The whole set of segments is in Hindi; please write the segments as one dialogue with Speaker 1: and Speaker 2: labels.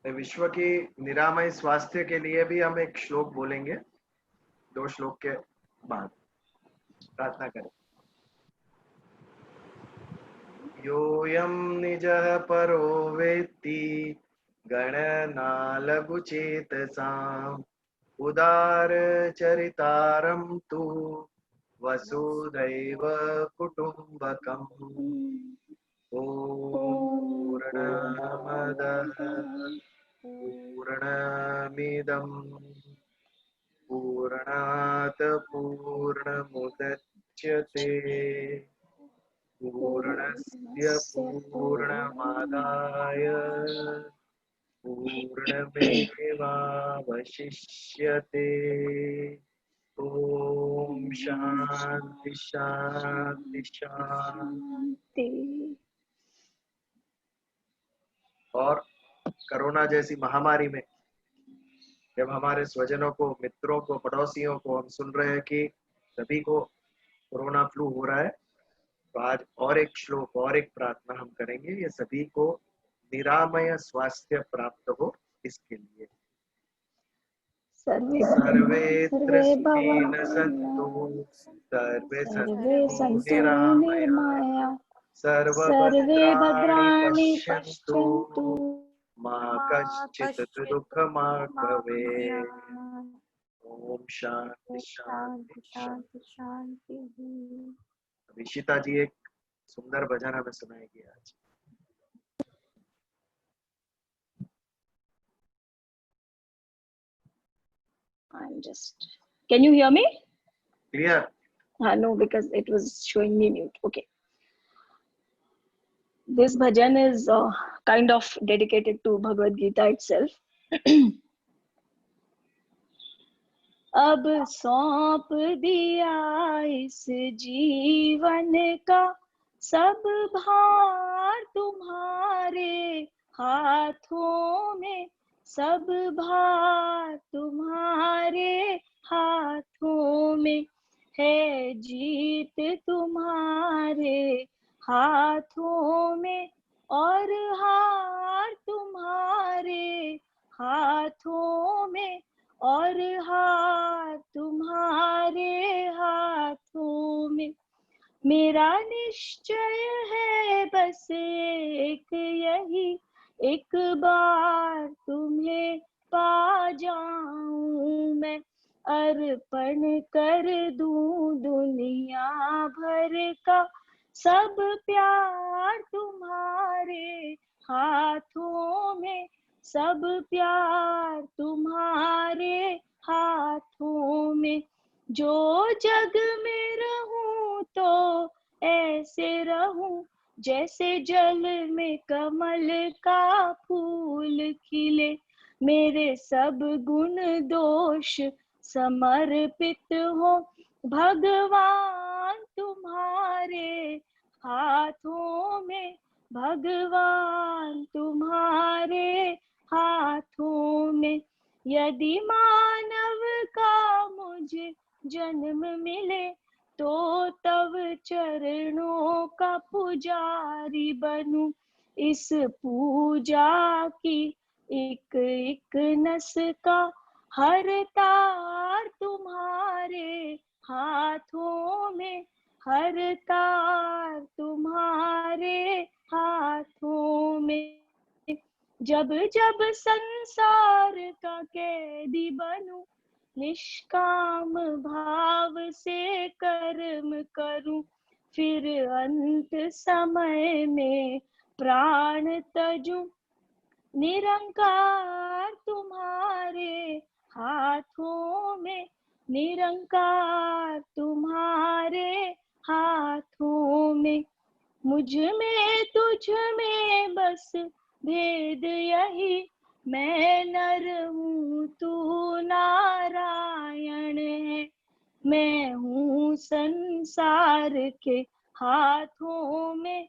Speaker 1: विश्व की निरामय स्वास्थ्य के लिए भी हम एक श्लोक बोलेंगे, 2 श्लोक के बाद प्रार्थना करें। योऽयं निजः परो वेत्ति गणना लघुचेतसाम् उदारचरितारं तु वसुधैव कुटुम्बकम्। ॐ पूर्णमदः पूर्णमिदं पूर्णात् पूर्णमुदच्यते पूर्णस्य पूर्णमादाय पूर्णमेवावशिष्यते। ओम शांति शांति शांति। और कोरोना जैसी महामारी में जब हमारे स्वजनों को, मित्रों को, पड़ोसियों को हम सुन रहे हैं कि सभी को कोरोना फ्लू हो रहा है, तो आज और एक श्लोक और एक प्रार्थना हम करेंगे, ये सभी को निरामय स्वास्थ्य प्राप्त हो इसके लिए। सर्वेत्र सुखिनः सन्तु सर्वे सन्तु निरामया सर्वे भद्राणि पश्यन्तु मा कश्चित् दुःखमाप् भवेत्। ओम शांति शांति शांति शांति। विशिता जी एक सुंदर भजन हमें सुनाएगी आज।
Speaker 2: Can you hear me?
Speaker 1: Clear?
Speaker 2: No, because it was showing me mute. Okay. This bhajan is kind of dedicated to Bhagavad Gita itself. अब सौंप दिया इस जीवन का सब भार तुम्हारे हाथों में, सब भार तुम्हारे हाथों में है, जीत तुम्हारे हाथों में और हार तुम्हारे हाथों में और हार तुम्हारे हाथों में। मेरा निश्चय है बस एक यही, एक बार तुम्हें पा जाऊं मैं, अर्पण कर दूं दुनिया भर का सब प्यार तुम्हारे हाथों में, सब प्यार तुम्हारे हाथों में। जो जग में रहूं तो ऐसे रहूं जैसे जल में कमल का फूल खिले, मेरे सब गुण दोष समर्पित हो भगवान तुम्हारे हाथों में, भगवान तुम्हारे हाथों में। यदि मानव का मुझे जन्म मिले तो तब चरणों का पुजारी बनूं, इस पूजा की एक एक नस का हर तार तुम्हारे हाथों में, हर तार तुम्हारे हाथों में। जब जब संसार का कैदी बनूं, निष्काम भाव से कर्म करूं, फिर अंत समय में प्राण तजूं, निरंकार तुम्हारे हाथों में, निरंकार तुम्हारे हाथों में। मुझ में तुझ में बस भेद यही, मैं नर हूँ तू नारायण है, मैं हूँ संसार के हाथों में,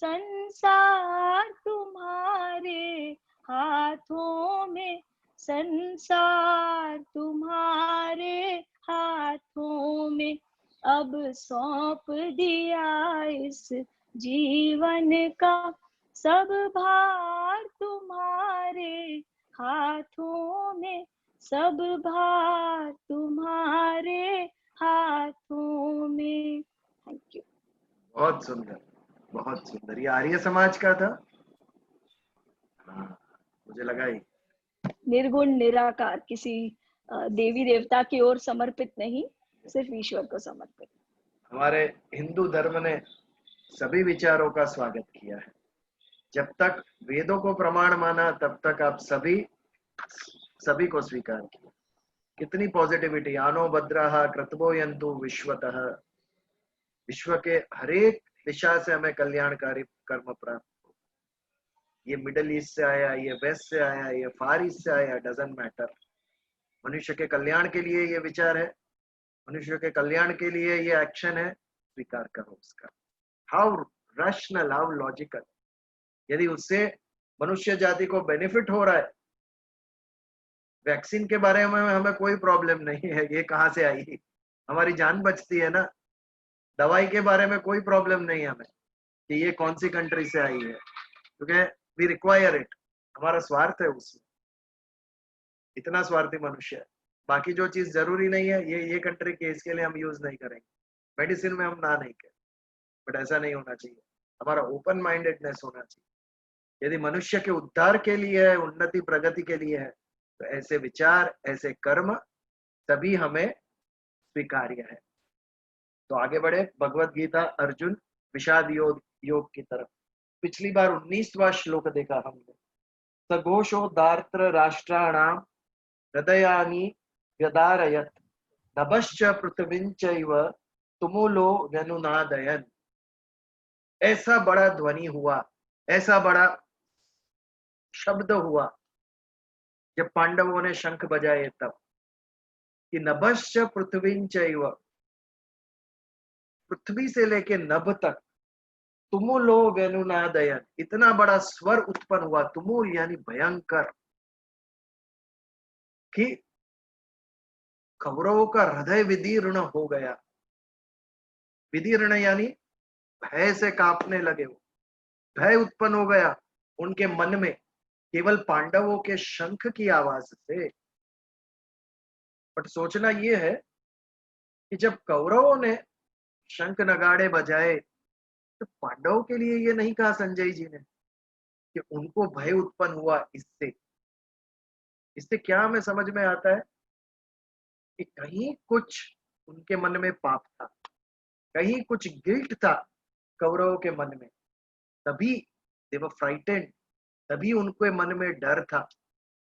Speaker 2: संसार तुम्हारे हाथों में, संसार तुम्हारे हाथों में। अब सौंप दिया इस जीवन का सब भार तुम्हारे सब भार तुम्हारे हाथों में। Thank you.
Speaker 1: बहुत सुंदर, बहुत सुंदर। ये आर्य समाज का था। हाँ, मुझे लगा ही।
Speaker 2: निर्गुण निराकार, किसी देवी देवता की ओर समर्पित नहीं, सिर्फ ईश्वर को समर्पित।
Speaker 1: हमारे हिंदू धर्म ने सभी विचारों का स्वागत किया है। जब तक वेदों को प्रमाण माना तब तक आप सभी को स्वीकार किया। कितनी पॉजिटिविटी। आनो भद्राः क्रतवो यन्तु विश्वतः। विश्व के हरेक दिशा से हमें कल्याणकारी कर्म प्राप्त। ये मिडल ईस्ट से आया, ये वेस्ट से आया, ये फार ईस्ट से आया, डजंट मैटर। मनुष्य के कल्याण के लिए ये विचार है, मनुष्य के कल्याण के लिए ये एक्शन है, स्वीकार करो उसका। How rational, how logical. यदि उससे मनुष्य जाति को बेनिफिट हो रहा है, वैक्सीन के बारे में हमें कोई प्रॉब्लम नहीं है, ये कहाँ से आई, हमारी जान बचती है ना। दवाई के बारे में कोई प्रॉब्लम नहीं है हमें कि ये कौन सी कंट्री से आई है, क्योंकि वी रिक्वायर इट। हमारा स्वार्थ है उसमें, इतना स्वार्थी मनुष्य है। बाकी जो चीज जरूरी नहीं है, ये कंट्री के इसके लिए हम यूज नहीं करेंगे। मेडिसिन में हम ना नहीं करें, बट ऐसा नहीं होना चाहिए। हमारा ओपन माइंडेडनेस होना चाहिए। यदि मनुष्य के उद्धार के लिए है, उन्नति प्रगति के लिए है, तो ऐसे विचार, ऐसे कर्म तभी हमें स्वीकार्य है। तो आगे बढ़े, भगवत गीता अर्जुन विषाद योग की तरफ। पिछली बार 19वां श्लोक देखा हमने। सघोषो दार्त्र राष्ट्राणाम हृदयानि व्यदारयत नभश्च पृथ्वींचैव तुमुलो व्यनुनादयन। ऐसा बड़ा ध्वनि हुआ, ऐसा बड़ा शब्द हुआ जब पांडवों ने शंख बजाए तब, कि नभश्च पृथ्वींचैव, पृथ्वी से लेके नभ तक, तुमुलो वेनुनादयन, इतना बड़ा स्वर उत्पन्न हुआ। तुमुल यानी भयंकर, कि कौरवों का हृदय विदीर्ण हो गया। विदीर्ण यानी भय से कांपने लगे, वो भय उत्पन्न हो गया उनके मन में, केवल पांडवों के शंख की आवाज से। बट सोचना यह है कि जब कौरवों ने शंख नगाड़े बजाए, तो पांडवों के लिए ये नहीं कहा संजय जी ने कि उनको भय उत्पन्न हुआ। इससे इससे क्या हमें समझ में आता है कि कहीं कुछ उनके मन में पाप था, कहीं कुछ गिल्ट था कौरवों के मन में, तभी दे वर फ्राइटेंड, तभी उनके मन में डर था।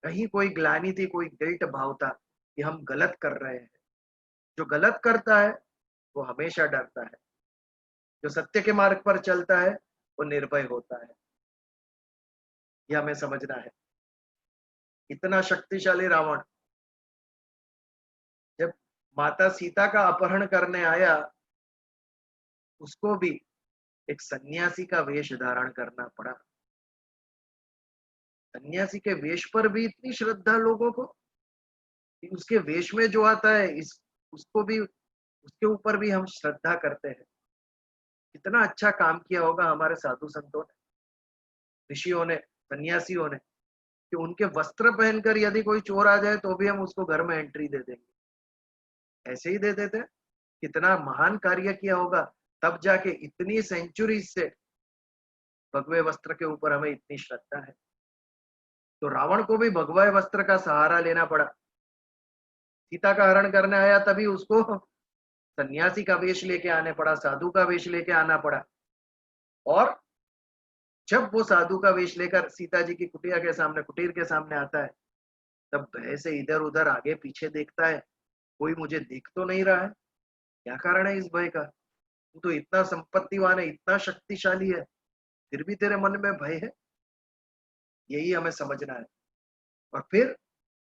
Speaker 1: कहीं कोई ग्लानि थी, कोई गिल्ट भाव था कि हम गलत कर रहे हैं। जो गलत करता है वो हमेशा डरता है, जो सत्य के मार्ग पर चलता है वो निर्भय होता है। यह हमें समझना है। इतना शक्तिशाली रावण जब माता सीता का अपहरण करने आया, उसको भी एक सन्यासी का वेश धारण करना पड़ा। सन्यासी के वेश पर भी इतनी श्रद्धा लोगों को कि उसके वेश में जो आता है, इस उसको भी, उसके ऊपर भी हम श्रद्धा करते हैं। कितना अच्छा काम किया होगा हमारे साधु संतों ने, ऋषियों ने, सन्यासियों ने, कि उनके वस्त्र पहनकर यदि कोई चोर आ जाए तो भी हम उसको घर में एंट्री दे देंगे, ऐसे ही दे देते। कितना महान कार्य किया होगा, तब जाके इतनी सेंचुरी से भगवे वस्त्र के ऊपर हमें इतनी श्रद्धा है। तो रावण को भी भगवे वस्त्र का सहारा लेना पड़ा। सीता का हरण करने आया तभी उसको सन्यासी का वेश लेके आने पड़ा, साधु का वेश लेके आना पड़ा। और जब वो साधु का वेश लेकर सीता जी की कुटिया के सामने, कुटीर के सामने आता है, तब भय से इधर उधर आगे पीछे देखता है, कोई मुझे देख तो नहीं रहा है। क्या कारण है इस भय का? तू तो इतना संपत्तिवान है, इतना शक्तिशाली है, फिर भी तेरे मन में भय है। यही हमें समझना है। और फिर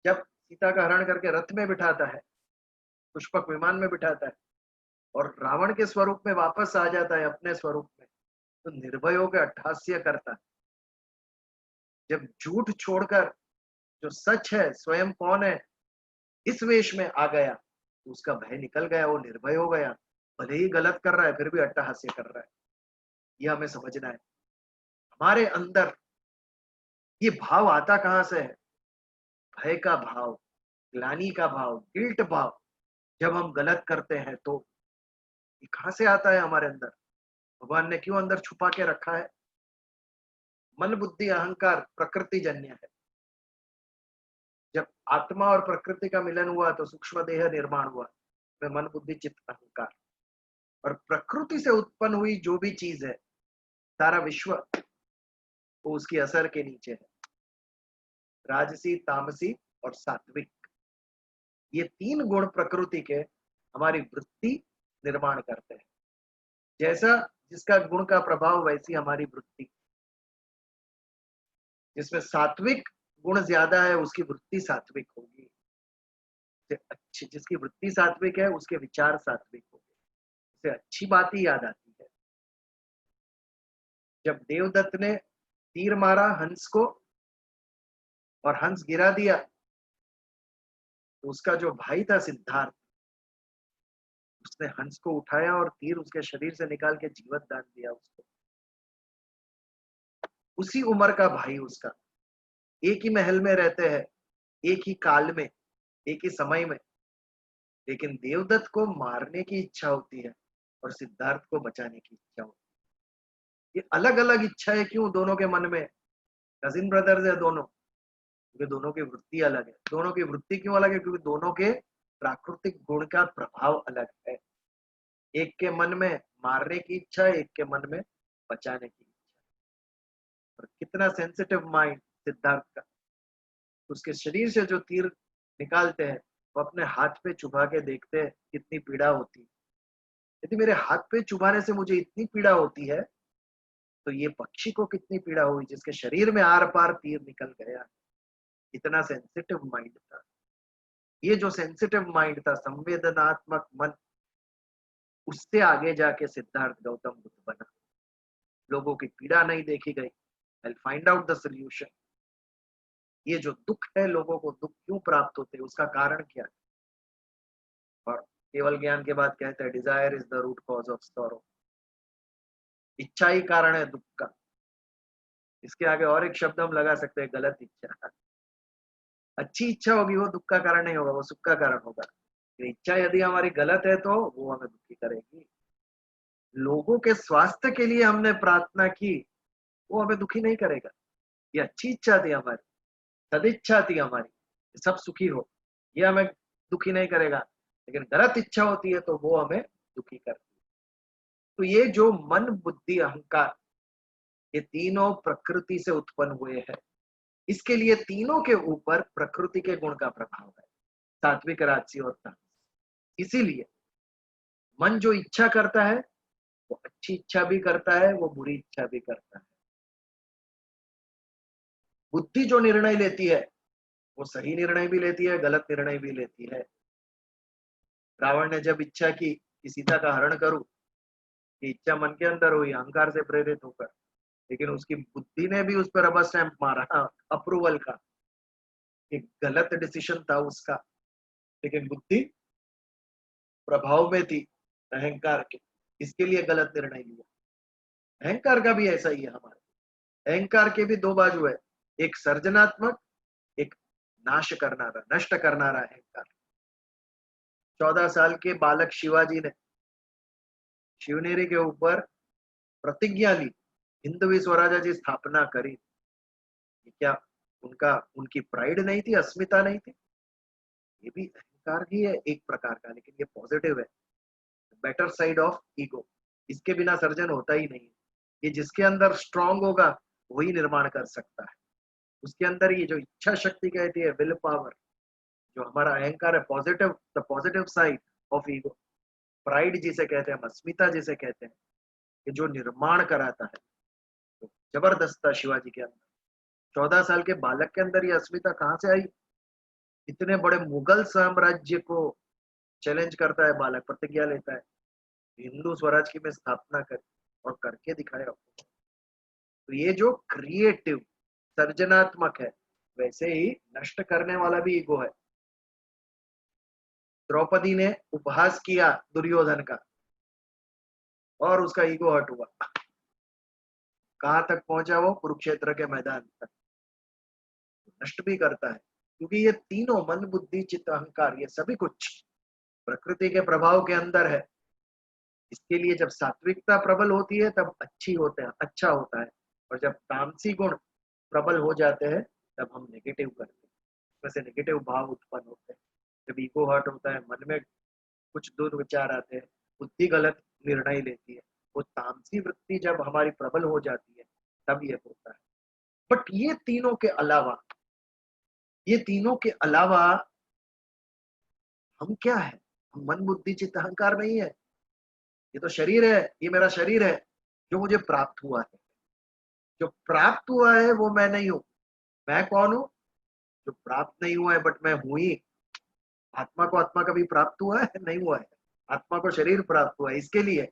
Speaker 1: जब सीता का हरण करके रथ में बिठाता है, पुष्पक विमान में बिठाता है, और रावण के स्वरूप में वापस आ जाता है अपने स्वरूप में, तो निर्भय होकर अट्टहास्य करता है। जब झूठ छोड़कर जो सच है, स्वयं कौन है, इस वेश में आ गया, तो उसका भय निकल गया, वो निर्भय हो गया। भले ही गलत कर रहा है फिर भी अट्टहास्य कर रहा है। यह हमें समझना है। हमारे अंदर ये भाव आता कहां से है? भय का भाव, ग्लानि का भाव, गिल्ट भाव, जब हम गलत करते हैं तो ये कहां से आता है हमारे अंदर? भगवान ने क्यों अंदर छुपा के रखा है? मन बुद्धि अहंकार प्रकृति जन्य है। जब आत्मा और प्रकृति का मिलन हुआ तो सूक्ष्म देह निर्माण हुआ, में मन बुद्धि चित्त अहंकार, और प्रकृति से उत्पन्न हुई जो भी चीज है, सारा विश्व वो उसकी असर के नीचे है। राजसी, तामसी और सात्विक, ये तीन गुण प्रकृति के हमारी वृत्ति निर्माण करते हैं। जैसा जिसका गुण का प्रभाव वैसी हमारी वृत्ति। जिसमें सात्विक गुण ज्यादा है उसकी वृत्ति सात्विक होगी। अच्छी जिसकी वृत्ति सात्विक है उसके विचार सात्विक होंगे। उसे अच्छी बात ही याद आती है। जब देवदत्त ने तीर मारा हंस को और हंस गिरा दिया, तो उसका जो भाई था सिद्धार्थ, उसने हंस को उठाया और तीर उसके शरीर से निकाल के जीवत दान दिया उसको। उसी उम्र का भाई उसका, एक ही महल में रहते हैं, एक ही काल में, एक ही समय में, लेकिन देवदत्त को मारने की इच्छा होती है और सिद्धार्थ को बचाने की इच्छा होती है। ये अलग अलग इच्छा है क्यों दोनों के मन में? कजिन ब्रदर्स है दोनों, क्योंकि दोनों की वृत्ति अलग है। दोनों की वृत्ति क्यों अलग है? क्योंकि दोनों के प्राकृतिक गुण का प्रभाव अलग है। एक के मन में मारने की इच्छा, एक के मन में बचाने की इच्छा। और कितना सेंसिटिव माइंड सिद्धार्थ का, उसके शरीर से जो तीर निकालते हैं वो अपने हाथ पे चुभा के देखते हैं कितनी पीड़ा होती है। यदि मेरे हाथ पे चुभाने से मुझे इतनी पीड़ा होती है, तो ये पक्षी को कितनी पीड़ा हुई जिसके शरीर में आर पार तीर निकल गया। इतना सेंसिटिव माइंड था। ये जो सेंसिटिव माइंड था, संवेदनात्मक मन, उससे आगे जाके सिद्धार्थ गौतम बुद्ध बना। लोगों की पीड़ा नहीं देखी गई, I find out the solution. ये जो दुख है, लोगों को दुख क्यों प्राप्त होते हैं, उसका कारण क्या है? और केवल ज्ञान के बाद कहते हैं desire is the root cause of sorrow. इच्छा ही कारण है दुख का। इसके आगे और एक शब्द हम लगा सकते हैं, गलत इच्छा। अच्छी इच्छा होगी वो दुख का कारण नहीं होगा, वो सुख का कारण होगा। इच्छा यदि हमारी गलत है तो वो हमें दुखी करेगी। लोगों के स्वास्थ्य के लिए हमने प्रार्थना की, वो हमें दुखी नहीं करेगा। ये अच्छी इच्छा थी हमारी, सदिच्छा थी हमारी, सब सुखी हो, ये हमें दुखी नहीं करेगा। लेकिन गलत इच्छा होती है तो वो हमें दुखी करती है। तो ये जो मन बुद्धि अहंकार, ये तीनों प्रकृति से उत्पन्न हुए हैं। इसके लिए तीनों के ऊपर प्रकृति के गुण का प्रभाव है, सात्विक, राजसी और तामसी। इसीलिए मन जो इच्छा करता है वो अच्छी इच्छा भी करता है, वो बुरी इच्छा भी करता है। बुद्धि जो निर्णय लेती है वो सही निर्णय भी लेती है, गलत निर्णय भी लेती है। रावण ने जब इच्छा की कि सीता का हरण करूं, कि इच्छा मन के अंदर हुई अहंकार से प्रेरित होकर, लेकिन उसकी बुद्धि ने भी उस पर रबर स्टैंप मारा अप्रूवल का। एक गलत डिसीजन था उसका, लेकिन बुद्धि प्रभाव में थी अहंकार के, इसके लिए गलत निर्णय लिया। अहंकार का भी ऐसा ही है। हमारे अहंकार के भी दो बाजू है, एक सर्जनात्मक, एक नाश करनारा, नष्ट करनारा अहंकार। 14 साल के बालक शिवाजी ने शिवनेरी के ऊपर प्रतिज्ञा ली, हिंदवी स्वराज्य की स्थापना करी। क्या उनका उनकी प्राइड नहीं थी, अस्मिता नहीं थी? ये भी अहंकार ही है एक प्रकार का, लेकिन ये पॉजिटिव है, बेटर साइड ऑफ ईगो। इसके बिना सर्जन होता ही नहीं है। ये जिसके अंदर स्ट्रांग होगा वही निर्माण कर सकता है। उसके अंदर ये जो इच्छा शक्ति कहती है, विल पावर, जो हमारा अहंकार है, positive, the positive side of ego, pride जिसे कहते हैं, अस्मिता जिसे कहते हैं, कि जो निर्माण कराता है, तो जबरदस्त था शिवाजी के अंदर। 14 साल के बालक के अंदर ये अस्मिता कहां से आई? इतने बड़े मुगल साम्राज्य को चैलेंज करता है बालक, प्रतिज्ञा लेता है हिंदू स्वराज की मैं स्थापना कर, और करके दिखाया। तो ये जो क्रिएटिव, सर्जनात्मक है, वैसे ही नष्ट करने वाला भी ईगो है। द्रौपदी ने उपहास किया दुर्योधन का और उसका ईगो हट हुआ। कहां तक पहुंचा वो? कुरुक्षेत्र के मैदान तक। नष्ट भी करता है। क्योंकि ये तीनों मन बुद्धि चित्त अहंकार ये सभी कुछ प्रकृति के प्रभाव के अंदर है। इसके लिए जब सात्विकता प्रबल होती है तब अच्छी होते हैं, अच्छा होता है, और जब तामसी गुण प्रबल हो जाते हैं तब हम नेगेटिव करते हैं, वैसे नेगेटिव भाव उत्पन्न होते हैं। जब ईगो हर्ट होता है, मन में कुछ दुर्विचार आते हैं, बुद्धि गलत निर्णय लेती है, वो तामसी वृत्ति जब हमारी प्रबल हो जाती है तब ये होता है। बट ये तीनों के अलावा हम क्या है? हम मन बुद्धि चित्त अहंकार नहीं है। ये तो शरीर है, ये मेरा शरीर है जो मुझे प्राप्त हुआ है। जो प्राप्त हुआ है वो मैं नहीं हूं। मैं कौन हूं? जो प्राप्त नहीं हुआ है बट मैं हूं ही। आत्मा को आत्मा कभी प्राप्त हुआ है? नहीं हुआ है। आत्मा को शरीर प्राप्त हुआ है, इसके लिए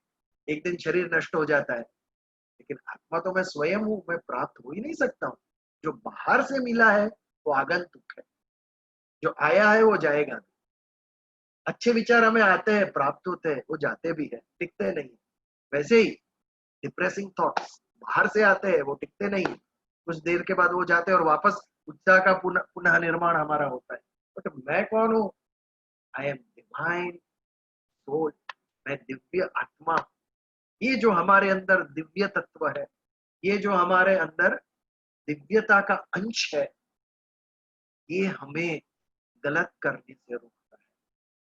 Speaker 1: एक दिन शरीर नष्ट हो जाता है, लेकिन आत्मा तो मैं स्वयं हूं, मैं प्राप्त हो ही नहीं सकता हूं। जो बाहर से मिला है वो आगंतुक है, जो आया है वो जाएगा। अच्छे विचार हमें आते हैं, प्राप्त होते हैं, वो जाते भी है, टिकते नहीं। वैसे ही डिप्रेसिंग थॉट्स बाहर से आते हैं, वो टिकते नहीं, कुछ देर के बाद वो जाते हैं और वापस उत्साह का पुनः पुनः निर्माण हमारा होता है। बट मैं कौन हूँ? आई एम डिवाइन सोल, मैं दिव्य आत्मा। ये जो हमारे अंदर दिव्य तत्व है, ये जो हमारे अंदर दिव्यता का अंश है, ये हमें गलत करने से रोकता है।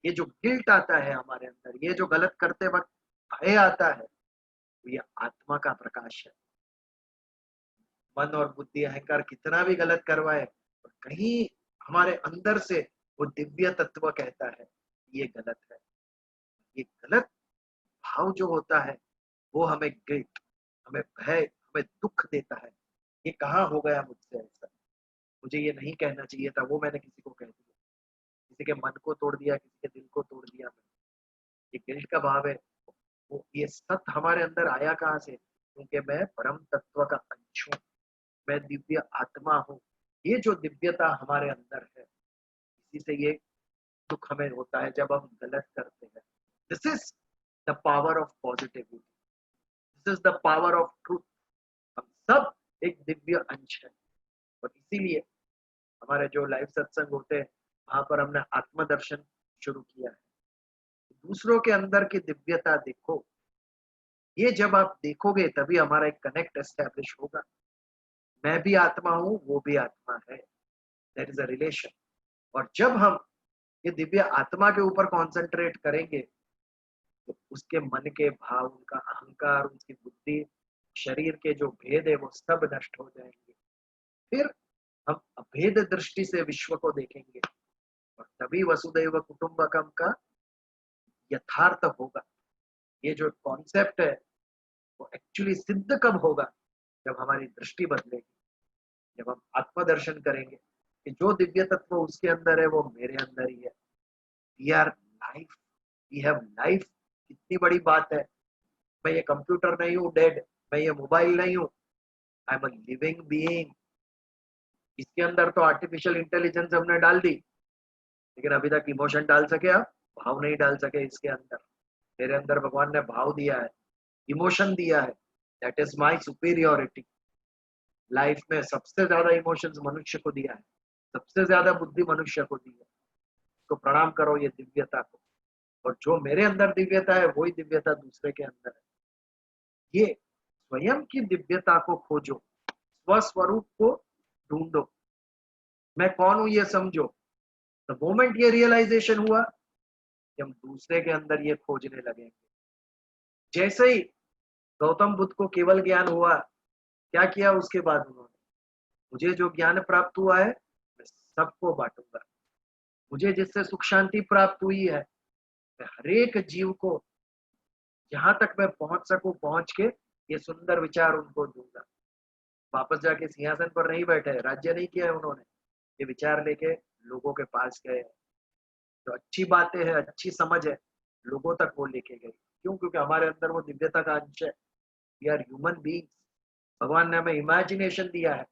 Speaker 1: ये जो गिल्ट आता है हमारे अंदर, ये जो गलत करते वक्त भय आता है, तो ये आत्मा का प्रकाश है। मन और बुद्धि अहंकार कितना भी गलत करवाए, और कहीं हमारे अंदर से वो दिव्य तत्व कहता है ये गलत है। ये गलत भाव जो होता है वो हमें गिल्ट, हमें भय, हमें दुख देता है। ये कहाँ हो गया मुझसे ऐसा, मुझे ये नहीं कहना चाहिए था, वो मैंने किसी को कह दिया, किसी के मन को तोड़ दिया, किसी के दिल को तोड़ दिया मैंने। ये गिल्ट का भाव है। वो ये सत्य हमारे अंदर आया कहाँ से? क्योंकि मैं परम तत्व का अंश हूँ, मैं दिव्य आत्मा हूँ। ये जो दिव्यता हमारे अंदर है, इसी से ये दुख हमें होता है जब हम गलत करते हैं। This is the power of positivity, this is the power of truth. हम सब एक दिव्य अंश है, और इसीलिए हमारे जो लाइव सत्संग होते हैं वहां पर हमने आत्मदर्शन शुरू किया है। दूसरों के अंदर की दिव्यता देखो, ये जब आप देखोगे तभी हमारा एक कनेक्ट एस्टेब्लिश होगा। मैं भी आत्मा हूँ, वो भी आत्मा है, देयर इज अ रिलेशन। और जब हम ये दिव्य आत्मा के ऊपर कॉन्सेंट्रेट करेंगे तो उसके मन के भाव, उनका अहंकार, उनकी बुद्धि, शरीर के जो भेद है वो सब नष्ट हो जाएंगे। फिर हम अभेद दृष्टि से विश्व को देखेंगे, और तभी वसुदैव कुटुंबकम का यथार्थ होगा। ये जो कॉन्सेप्ट है वो एक्चुअली सिद्ध कब होगा? जब हमारी दृष्टि बदलेगी, जब हम आत्मदर्शन करेंगे कि जो दिव्य तत्व उसके अंदर है वो मेरे अंदर ही है। We are life, we have life. कितनी बड़ी बात है। मैं ये कंप्यूटर नहीं हूँ डेड, मैं ये मोबाइल नहीं हूँ, I am a living being. इसके अंदर तो आर्टिफिशियल इंटेलिजेंस हमने डाल दी, लेकिन अभी तक इमोशन डाल सके आप? भाव नहीं डाल सके इसके अंदर। मेरे अंदर भगवान ने भाव दिया है, इमोशन दिया है, that is my superiority. Life में सबसे ज्यादा इमोशंस मनुष्य को दिया है, सबसे ज्यादा बुद्धि मनुष्य को दी है। तो प्रणाम करो ये दिव्यता को, और जो मेरे अंदर दिव्यता है वही दिव्यता दूसरे के अंदर है। ये स्वयं की दिव्यता को खोजो, स्वस्वरूप को ढूंढो, मैं कौन हूं ये समझो। द मोमेंट ये रियलाइजेशन हुआ कि हम दूसरे के अंदर ये खोजने लगेंगे। जैसे ही गौतम बुद्ध को केवल ज्ञान हुआ, क्या किया उसके बाद उन्होंने? मुझे जो ज्ञान प्राप्त हुआ है मैं सबको बांटूंगा। मुझे जिससे सुख शांति प्राप्त हुई है मैं हरेक जीव को जहां तक मैं पहुंच सकूं पहुंच के ये सुंदर विचार उनको दूंगा। वापस जाके सिंहासन पर नहीं बैठे, राज्य नहीं किया है उन्होंने, ये विचार लेके लोगों के पास गए। तो अच्छी बातें है, अच्छी समझ है, लोगों तक वो लेके गए। क्यों? क्योंकि हमारे अंदर वो दिव्यता का अंश है। We are human beings. भगवान ने हमें इमेजिनेशन दिया है।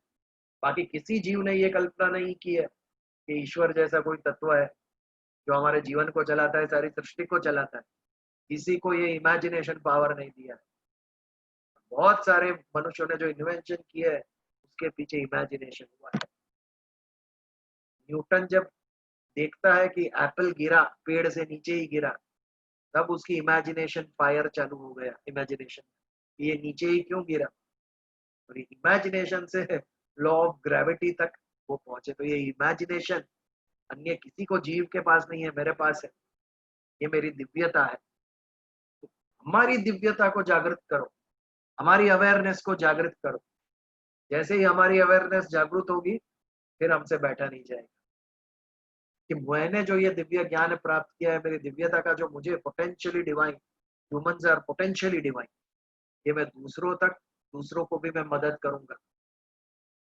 Speaker 1: बाकी किसी जीव ने ये कल्पना नहीं की है कि ईश्वर जैसा कोई तत्व है जो हमारे जीवन को चलाता है, सारी सृष्टि को चलाता है। किसी को ये इमेजिनेशन पावर नहीं दिया है। बहुत सारे मनुष्यों ने जो इन्वेंशन किए है उसके पीछे इमेजिनेशन हुआ है। न्यूटन जब देखता है कि एप्पल गिरा, पेड़ से नीचे ही गिरा, तब उसकी इमेजिनेशन फायर चालू हो गया। इमेजिनेशन, ये नीचे ही क्यों गिरा, और इमेजिनेशन से लॉ ऑफ ग्रेविटी तक वो पहुंचे। तो ये इमेजिनेशन अन्य किसी को जीव के पास नहीं है, मेरे पास है। ये मेरी दिव्यता है। तो हमारी दिव्यता को जागृत करो, हमारी अवेयरनेस को जागृत करो। जैसे ही हमारी अवेयरनेस जागृत होगी, फिर हमसे बैठा नहीं जाएगा कि मैंने जो ये दिव्य ज्ञान प्राप्त किया है, मेरी दिव्यता का जो मुझे potentially divine, humans are potentially divine, ये मैं दूसरों तक, दूसरों को भी मैं मदद करूंगा,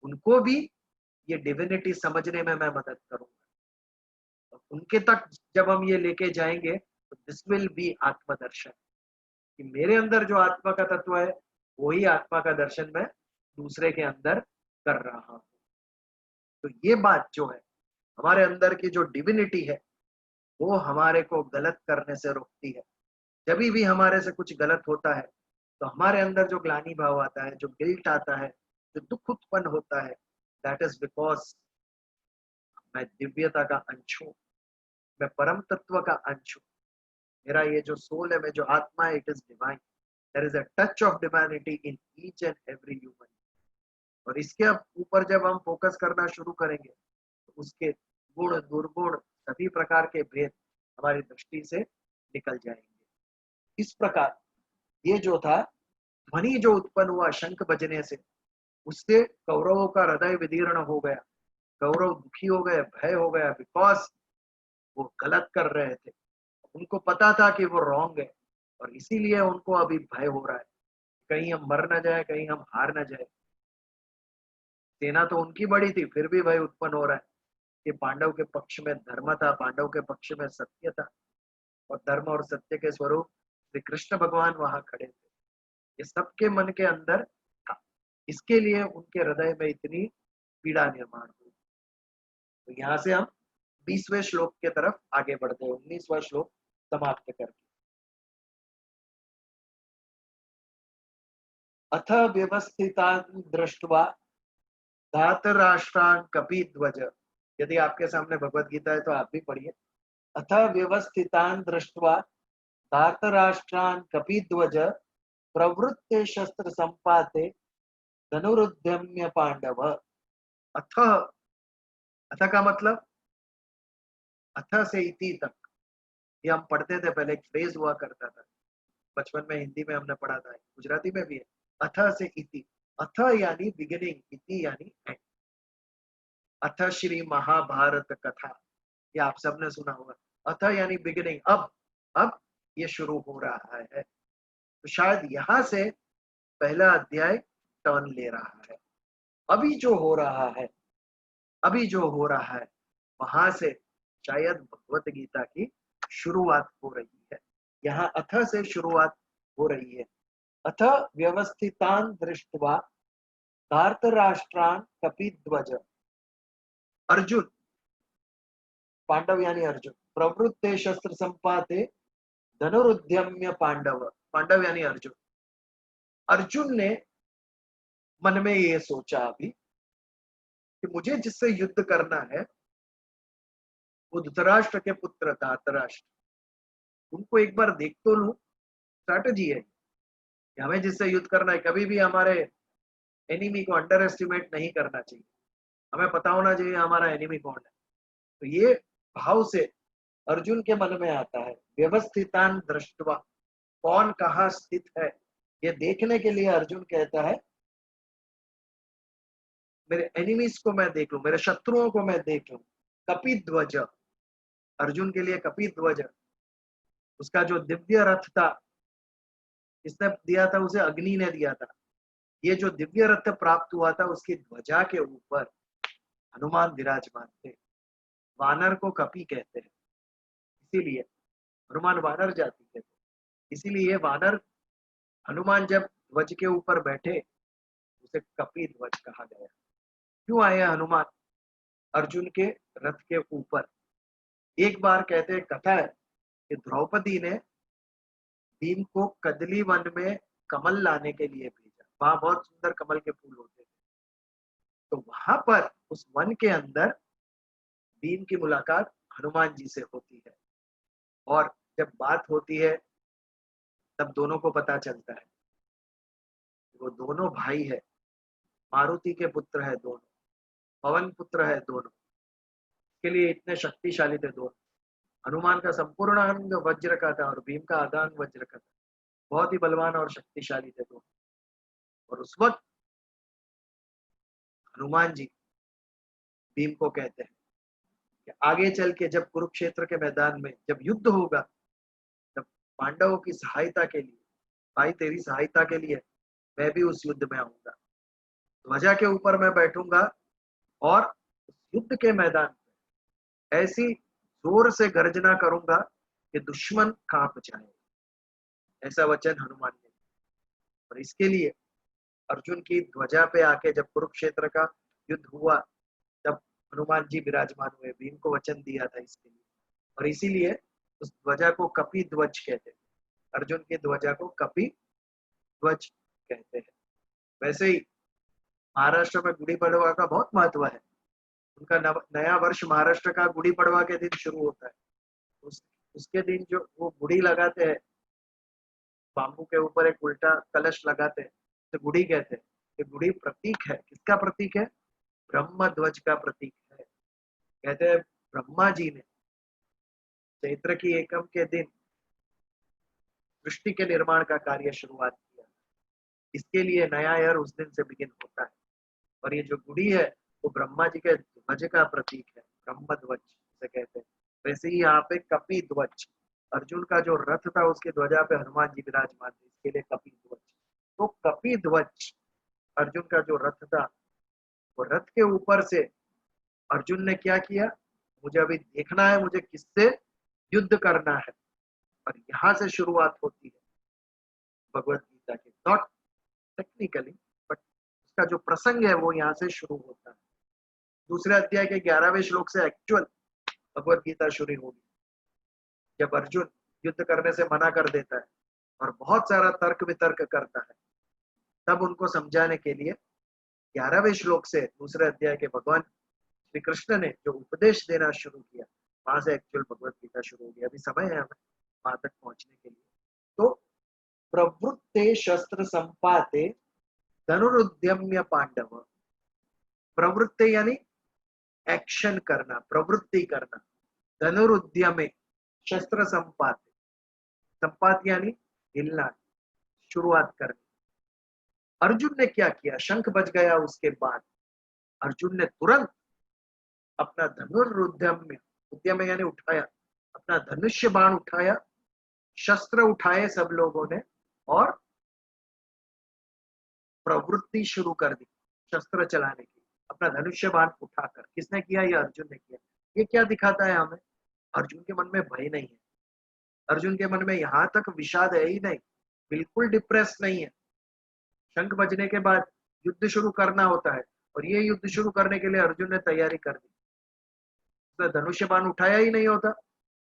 Speaker 1: उनको भी ये डिविनिटी समझने में मैं मदद करूंगा। तो उनके तक जब हम ये लेके जाएंगे तो दिस विल बी आत्मदर्शन, कि मेरे अंदर जो आत्मा का तत्व है, वही आत्मा का दर्शन मैं दूसरे के अंदर कर रहा हूं। तो ये बात जो है, हमारे अंदर की जो डिविनिटी है, वो हमारे को गलत करने से रोकती है। जब भी हमारे से कुछ गलत होता है, तो हमारे अंदर जो ग्लानि भाव आता है, जो गिल्ट आता है, जो दुख उत्पन्न होता है, दैट इज बिकॉज मैं दिव्यता का अंश हूँ, मैं परम तत्व का अंश हूँ। मेरा ये जो सोल है, मैं जो आत्मा है, it is divine. There is a touch of divinity in each and every human. और इसके ऊपर जब हम फोकस करना शुरू करेंगे, तो उसके गुण दुर्गुण सभी प्रकार के भेद हमारी दृष्टि से निकल जाएंगे। इस प्रकार ये जो था ध्वनि जो उत्पन्न हुआ शंख बजने से, उससे कौरवों का हृदय विदीर्ण हो गया। कौरव दुखी हो गए, भय हो गया, बिकॉज वो गलत कर रहे थे। उनको पता था कि वो रॉन्ग है, और इसीलिए उनको अभी भय हो रहा है, कहीं हम मर ना जाए, कहीं हम हार ना जाए। सेना तो उनकी बड़ी थी, फिर भी भय उत्पन्न हो रहा है कि पांडव के पक्ष में धर्म था, पांडव के पक्ष में सत्य था, और धर्म और सत्य के स्वरूप श्री कृष्ण भगवान वहां खड़े थे। ये सबके मन के अंदर था, इसके लिए उनके हृदय में इतनी पीड़ा निर्माण हुई। तो यहाँ से हम 20वें श्लोक के तरफ आगे बढ़ते हैं, 19वां श्लोक समाप्त करके। अथ व्यवस्थितान् दृष्ट्वा धातराष्ट्रान् कपिध्वज। यदि आपके सामने भगवत गीता है तो आप भी पढ़िए। अथ व्यवस्थितान् दृष्ट्वा धातराष्ट्रान् कपिध्वज प्रवृत्ते शस्त्र संपाते धनुरुद्यम्य पांडव। अथ, अथ का मतलब अथ से इति तक, ये हम पढ़ते थे पहले, एक फ्रेज हुआ करता था बचपन में, हिंदी में हमने पढ़ा था, गुजराती में भी है। अथ से इति, अथ यानी बिगिनिंग, इति यानी एंड। अथ श्री महाभारत कथा, ये आप सबने सुना होगा। अथ यानी बिगिनिंग, अब ये शुरू हो रहा है। तो शायद यहां से पहला अध्याय टर्न ले रहा है। अभी जो हो रहा है, अभी जो हो रहा है, वहां से शायद भगवत गीता की शुरुआत हो रही है। यहाँ अथ से शुरुआत हो रही है। अथ व्यवस्थितान् दृष्ट्वा धार्तराष्ट्रान् कपिध्वज। अर्जुन, पांडव यानी अर्जुन, प्रवृत्ते शस्त्र संपाते धनुरुद्यम्य पांडव। पांडव यानी अर्जुन। अर्जुन ने मन में ये सोचा अभी कि मुझे जिससे युद्ध करना है, वो धृतराष्ट्र के पुत्र धातराष्ट्र, उनको एक बार देख तो लूं। स्ट्रैटेजी है कि हमें जिससे युद्ध करना है, कभी भी हमारे एनिमी को अंडर एस्टिमेट नहीं करना चाहिए। हमें पता होना चाहिए हमारा एनिमी कौन है। तो ये भाव से अर्जुन के मन में आता है। व्यवस्थितान दृष्टवा, कौन कहाँ स्थित है, ये देखने के लिए अर्जुन कहता है मेरे एनिमीज को मैं देख लूं, मेरे शत्रुओं को मैं देख लूं। कपिध्वज, अर्जुन के लिए कपिध्वज, उसका जो दिव्य रथ था, किसने दिया था उसे? अग्नि ने दिया था। ये जो दिव्य रथ प्राप्त हुआ था, उसकी ध्वजा के ऊपर हनुमान विराजमान थे। वानर को कपि कहते हैं, इसीलिए हनुमान वानर जाति के थे, इसीलिए वानर हनुमान जब ध्वज के ऊपर बैठे, उसे कपि ध्वज कहा गया। क्यों आए हनुमान अर्जुन के रथ के ऊपर? एक बार कहते हैं, कथा है कि द्रौपदी ने भीम को कदली वन में कमल लाने के लिए भेजा। वहां बहुत सुंदर कमल के फूल होते थे। तो वहां पर उस वन के अंदर भीम की मुलाकात हनुमान जी से होती है, और जब बात होती है तब दोनों को पता चलता है वो दोनों भाई है, मारुति के पुत्र है दोनों, पवन पुत्र है दोनों, के लिए इतने शक्तिशाली थे दोनों। हनुमान का संपूर्ण अंग वज्र का था और भीम का आधा अंग वज्र का था, बहुत ही बलवान और शक्तिशाली थे दोनों। और उस वक्त हनुमान जी भीम को कहते हैं कि आगे चल के जब कुरुक्षेत्र के मैदान में जब युद्ध होगा, तब पांडवों की सहायता के लिए, भाई तेरी सहायता के लिए मैं भी उस युद्ध में आऊंगा, ध्वजा के ऊपर मैं बैठूंगा और उस युद्ध के मैदान में ऐसी जोर से गर्जना करूंगा कि दुश्मन कांप जाए। ऐसा वचन हनुमान ने। और इसके लिए अर्जुन की ध्वजा पे आके जब कुरुक्षेत्र का युद्ध हुआ, तब हनुमान जी विराजमान हुए, भीम को वचन दिया था इसके लिए। और इसीलिए उस ध्वजा को कपि ध्वज कहते हैं, अर्जुन की ध्वजा को कपि ध्वज कहते हैं। वैसे ही महाराष्ट्र में गुड़ी पड़वा का बहुत महत्व है। उनका नया वर्ष महाराष्ट्र का गुड़ी पड़वा के दिन शुरू होता है। उसके दिन जो वो गुड़ी लगाते हैं, बाम्बू के ऊपर एक उल्टा कलश लगाते हैं, तो गुड़ी कहते हैं। ये गुड़ी प्रतीक है, किसका प्रतीक है? ब्रह्म ध्वज का प्रतीक है। कहते हैं ब्रह्मा जी ने चैत्र की एकम के दिन सृष्टि के निर्माण का कार्य शुरुआत किया, इसके लिए नया ईयर उस दिन से बिगिन होता है। और ये जो गुड़ी है वो ब्रह्मा जी के ध्वज का प्रतीक है, ब्रह्म ध्वज से कहते हैं। वैसे ही यहाँ पे कपि ध्वज, अर्जुन का जो रथ था उसके ध्वजा पे हनुमान जी विराजमान थे, इसके लिए कपि ध्वज। तो कपि ध्वज अर्जुन का जो रथ था, वो रथ के ऊपर से अर्जुन ने क्या किया, मुझे अभी देखना है मुझे किससे युद्ध करना है। और यहाँ से शुरुआत होती है भगवत गीता की, नॉट टेक्निकली बट उसका जो प्रसंग है वो यहाँ से शुरू होता है। दूसरे अध्याय के 11वें श्लोक से एक्चुअल भगवत गीता शुरू होगी, जब अर्जुन युद्ध करने से मना कर देता है और बहुत सारा तर्क वितर्क करता है, तब उनको समझाने के लिए 11वें श्लोक से दूसरे अध्याय के भगवान श्री कृष्ण ने जो उपदेश देना शुरू किया, वहां से एक्चुअल भगवत गीता शुरू होगी। अभी समय है हमें वहां तक पहुंचने के लिए। तो प्रवृत्ते शस्त्र संपाते धनुरुद्यम्य पांडव, प्रवृत्ति यानी एक्शन करना, प्रवृत्ति करना, धनुरुद्यमे शस्त्र संपात, संपात यानी हिलना, शुरुआत करनी। अर्जुन ने क्या किया, शंख बज गया, उसके बाद अर्जुन ने तुरंत अपना धनुरुद्यम्य, उद्यम यानी उठाया, अपना धनुष्य बाण उठाया, शस्त्र उठाए सब लोगों ने और प्रवृत्ति शुरू कर दी शस्त्र चलाने की, अपना धनुष्य बाण उठाकर। किसने किया? ये अर्जुन ने किया। ये क्या दिखाता है हमें? अर्जुन के मन में भय नहीं है, अर्जुन के मन में यहाँ तक विषाद है ही नहीं, बिल्कुल डिप्रेस नहीं है। शंख बजने के बाद युद्ध शुरू करना होता है और ये युद्ध शुरू करने के लिए अर्जुन ने तैयारी कर दी। उसने धनुष्य बाण उठाया ही नहीं होता,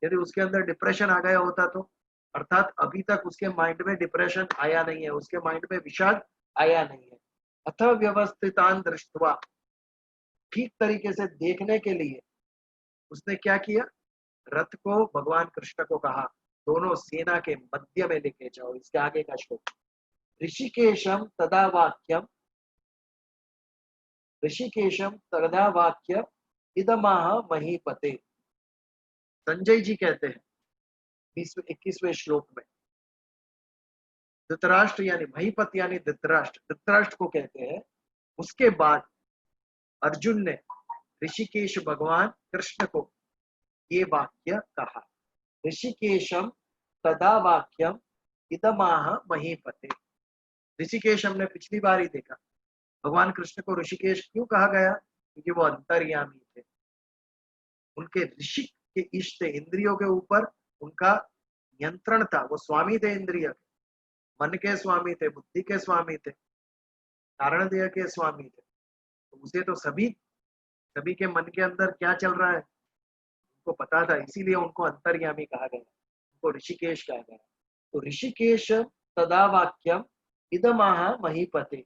Speaker 1: यदि उसके अंदर डिप्रेशन आ गया होता तो, अर्थात अभी तक उसके माइंड में डिप्रेशन आया नहीं है, उसके माइंड में विषाद आया नहीं है। अथ व्यवस्थितान दृष्टवा, ठीक तरीके से देखने के लिए उसने क्या किया, रथ को भगवान कृष्ण को कहा दोनों सेना के मध्य में लेके जाओ। इसके आगे का श्लोक, ऋषिकेशम तदा वाक्यम, ऋषिकेशम तदा वाक्य इदमाह महीपते। संजय जी कहते हैं 21वें श्लोक में, धृतराष्ट्र यानी महीपत यानी धृतराष्ट्र, धृतराष्ट्र को कहते हैं। उसके बाद अर्जुन ने ऋषिकेश भगवान कृष्ण को ये वाक्य कहा, ऋषिकेशम तदा वाक्यम इदमाह महीपते। ऋषिकेश हमने पिछली बार ही देखा, भगवान कृष्ण को ऋषिकेश क्यों कहा गया? क्योंकि वो अंतर्यामी थे, उनके ऋषि के इष्ट इंद्रियों के ऊपर उनका नियंत्रण था, वो स्वामी थे इंद्रिय के, मन के स्वामी थे, बुद्धि के स्वामी थे, कारण देह के स्वामी थे। तो उसे तो सभी के मन के अंदर क्या चल रहा है उनको पता था, इसीलिए उनको अंतर्यामी कहा गया, उनको ऋषिकेश कहा गया। तो ऋषिकेश तदा वाक्यम इदमाह महीपते,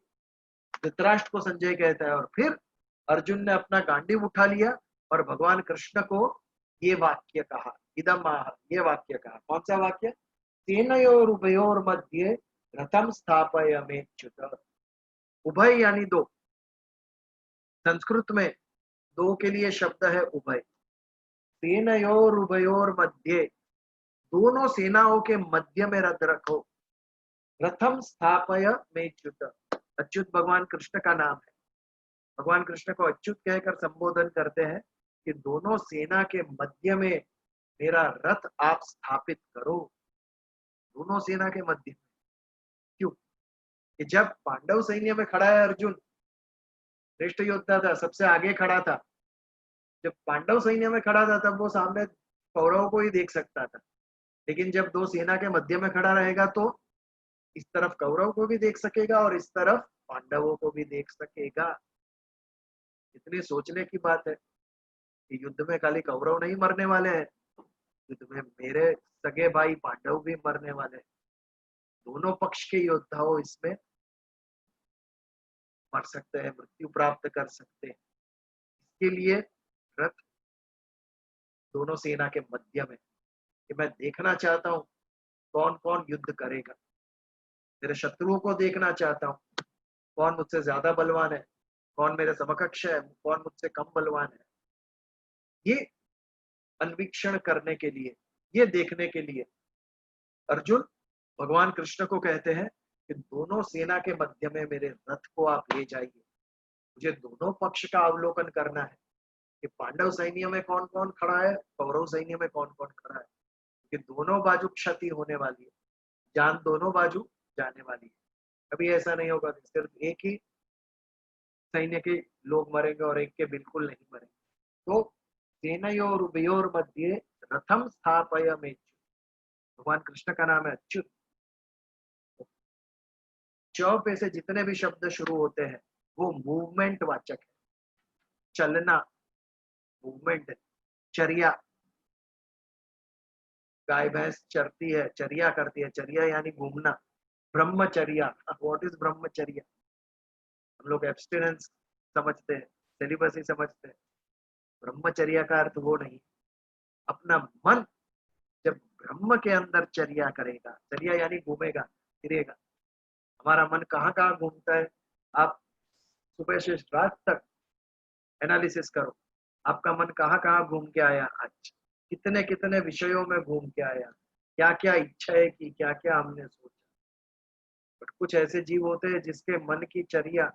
Speaker 1: धृतराष्ट्र को संजय कहता है। और फिर अर्जुन ने अपना गांडीव उठा लिया और भगवान कृष्ण को ये वाक्य कहा, इदम आह, ये वाक्य कहा। कौन सा वाक्य? सेनयोर उभयोर मध्य रथम स्थापयामेच्युत। उभय यानी दो, संस्कृत में दो के लिए शब्द है उभय। सेनयोर उभयोर मध्य, दोनों सेनाओं के मध्य में रथ रखो। रथम स्थापय मेच्युत, अच्युत भगवान कृष्ण का नाम है। भगवान कृष्ण को अच्युत कहकर संबोधन करते हैं कि दोनों सेना के मध्य में मेरा रथ आप स्थापित करो। दोनों सेना के मध्य में क्यों? कि जब पांडव सैन्य में खड़ा है अर्जुन, श्रेष्ठ योद्धा था, सबसे आगे खड़ा था, जब पांडव सैन्य में खड़ा था तब वो सामने कौरवों को ही देख सकता था। लेकिन जब दो सेना के मध्य में खड़ा रहेगा तो इस तरफ कौरव को भी देख सकेगा और इस तरफ पांडवों को भी देख सकेगा। इतनी सोचने की बात है कि युद्ध में खाली कौरव नहीं मरने वाले हैं, युद्ध में मेरे सगे भाई पांडव भी मरने वाले हैं। दोनों पक्ष के योद्धाओं इसमें मर सकते हैं, मृत्यु प्राप्त कर सकते हैं। इसके लिए रथ दोनों सेना के मध्य में, कि मैं देखना चाहता हूं कौन कौन युद्ध करेगा, मेरे शत्रुओं को देखना चाहता हूं कौन मुझसे ज्यादा बलवान है, कौन मेरे समकक्ष है, कौन मुझसे कम बलवान है। ये अन्वीक्षण करने के लिए, ये देखने के लिए अर्जुन भगवान कृष्ण को कहते हैं कि दोनों सेना के मध्य में मेरे रथ को आप ले जाइए। मुझे दोनों पक्ष का अवलोकन करना है कि पांडव सैन्य में कौन कौन खड़ा है, कौरव सैन्य में कौन कौन खड़ा है। कि दोनों बाजू क्षति होने वाली है, जान दोनों बाजू जाने वाली है। कभी ऐसा नहीं होगा कि सिर्फ एक ही सैन्य के लोग मरेंगे और एक के बिल्कुल नहीं मरेंगे। तो सेनयोर उभयोर मध्य रथम स्थापयामेच्युत, भगवान कृष्ण का नाम है अच्युत। च पे से जितने भी शब्द शुरू होते हैं वो मूवमेंट वाचक है, चलना, मूवमेंट, चर्या। गाय भैंस चरती है, चर्या करती है, चर्या यानी घूमना। Brahmacharya, what is brahmacharya? हम लोग एब्स्टिनेंस समझते हैं, सेलिबस ही समझते हैं। ब्रह्मचर्या का अर्थ वो नहीं। अपना मन जब ब्रह्म के अंदर चर्या करेगा, चर्या यानी घूमेगा फिरेगा। हमारा मन कहाँ कहाँ घूमता है, आप सुबह से रात तक एनालिसिस करो, आपका मन कहाँ कहाँ घूम के आया आज, कितने कितने विषयों में घूम के आया, क्या क्या इच्छाएं की, क्या क्या हमने सोचा। बट कुछ ऐसे जीव होते हैं जिसके मन की चर्या,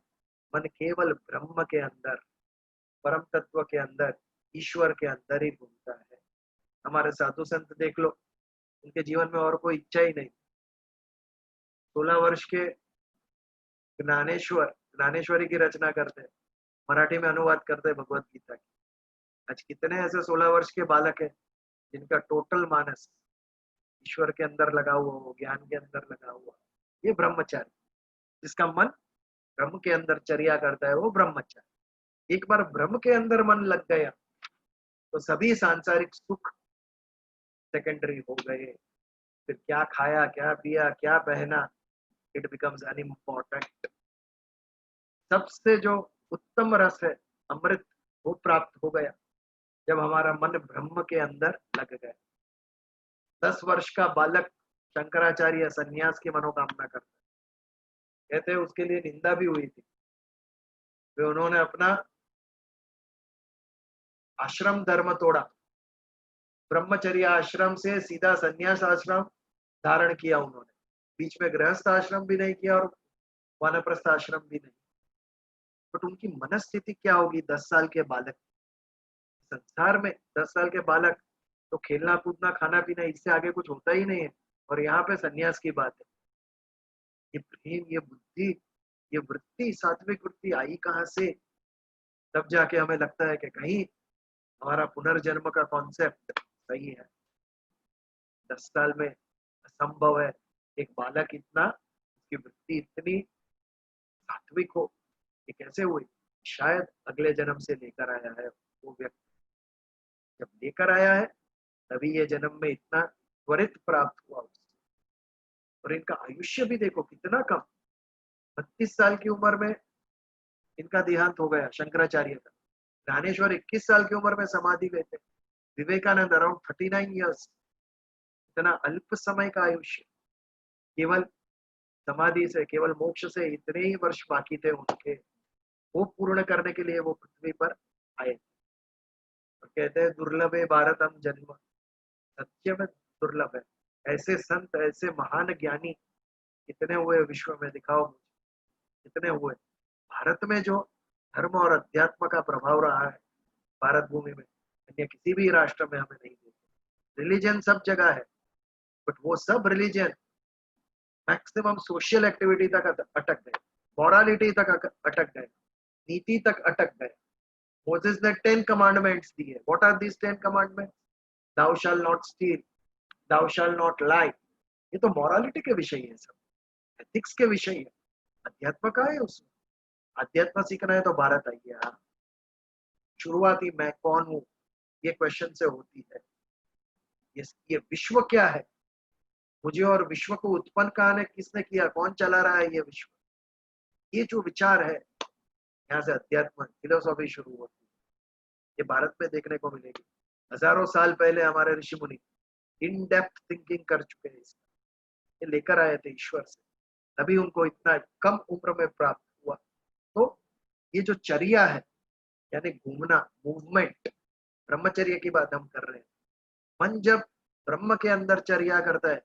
Speaker 1: मन केवल ब्रह्म के अंदर, परम तत्व के अंदर, ईश्वर के अंदर ही घूमता है। हमारे साधु संत देख लो, उनके जीवन में और कोई इच्छा ही नहीं। 16 वर्ष के ज्ञानेश्वर ज्ञानेश्वरी की रचना करते हैं, मराठी में अनुवाद करते हैं भगवत गीता की। आज कितने ऐसे 16 वर्ष के बालक हैं जिनका टोटल मानस ईश्वर के अंदर लगा हुआ हो, ज्ञान के अंदर लगा हुआ। ये ब्रह्मचारी, जिसका मन ब्रह्म के अंदर चर्या करता है, वो ब्रह्मचारी। एक बार ब्रह्म के अंदर मन लग गया तो सभी सांसारिक सुख सेकेंडरी हो गए। फिर क्या खाया, क्या पिया, क्या पहना, इट बिकम्स अनइम्पोर्टेंट। सबसे जो उत्तम रस है अमृत, वो प्राप्त हो गया जब हमारा मन ब्रह्म के अंदर लग गया। 10 वर्ष का बालक शंकराचार्य सन्यास की मनोकामना करता है, कहते हैं उसके लिए निंदा भी हुई थी। वे उन्होंने अपना आश्रम धर्म तोड़ा, ब्रह्मचर्य आश्रम से सीधा सन्यास आश्रम धारण किया उन्होंने। बीच में गृहस्थ आश्रम भी नहीं किया और वानप्रस्थ आश्रम भी नहीं। बट उनकी मनस्थिति क्या होगी 10 साल के बालक? संसार में 10 साल के बालक तो खेलना कूदना खाना पीना, इससे आगे कुछ होता ही नहीं है। और यहाँ पे सन्यास की बात है। ये प्रेम, ये बुद्धि, ये वृत्ति, सात्विक वृत्ति आई कहाँ से? तब जाके हमें लगता है कि कहीं हमारा पुनर्जन्म का कॉन्सेप्ट सही है। 10 साल में असंभव है एक बालक इतना, उसकी वृत्ति इतनी सात्विक हो। ये कैसे हुई? शायद अगले जन्म से लेकर आया है वो व्यक्ति। जब लेकर आया है तभी ये जन्म में इतना त्वरित प्राप्त हुआ उससे। और इनका आयुष्य भी देखो कितना कम, 32 साल की उम्र में इनका देहांत हो गया शंकराचार्य का। ज्ञानेश्वर 21 साल की उम्र में समाधि लेते, विवेकानंद अराउंड 39 ईयर्स, इतना अल्प समय का आयुष्य, केवल समाधि से, केवल मोक्ष से इतने ही वर्ष बाकी थे उनके, वो पूर्ण करने के लिए वो पृथ्वी पर आए। और कहते हैं दुर्लभ है भारतम जन्म, सत्य में दुर्लभ है। ऐसे संत, ऐसे महान ज्ञानी कितने हुए विश्व में, दिखाओ मुझे कितने हुए। भारत में जो धर्म और अध्यात्म का प्रभाव रहा है भारत भूमि में, अन्य किसी भी राष्ट्र में हमें नहीं देखा। रिलीजन सब जगह है, बट वो सब रिलीजन मैक्सिमम सोशल एक्टिविटी तक अटक गए, मॉरालिटी तक अटक गए, नीति तक अटक गए। मोसेस ने 10 कमांडमेंट्स दिए। What are these 10 commandments? Thou shall not steal, thou shall not lie. ये तो मॉरालिटी के विषय है, सब एथिक्स के विषय है, अध्यात्म का है उसमें। अध्यात्म सीखना है तो भारत आइए। हाँ, शुरुआती मैं कौन हूँ ये क्वेश्चन से होती है। ये विश्व क्या है, मुझे और विश्व को उत्पन्न कहा ने किसने किया, कौन चला रहा है ये विश्व, ये जो विचार है, यहाँ से अध्यात्म फिलोसॉफी शुरू होती है। ये भारत में देखने को मिलेगी। हजारों साल पहले हमारे ऋषि मुनि इन डेप्थ थिंकिंग कर चुके हैं, ये लेकर आए थे ईश्वर से, तभी उनको इतना कम उम्र में प्राप्त हुआ। तो ये जो चर्या है, यानी घूमना, मूवमेंट, ब्रह्मचर्य की बात हम कर रहे हैं। मन जब ब्रह्म के अंदर चर्या करता है,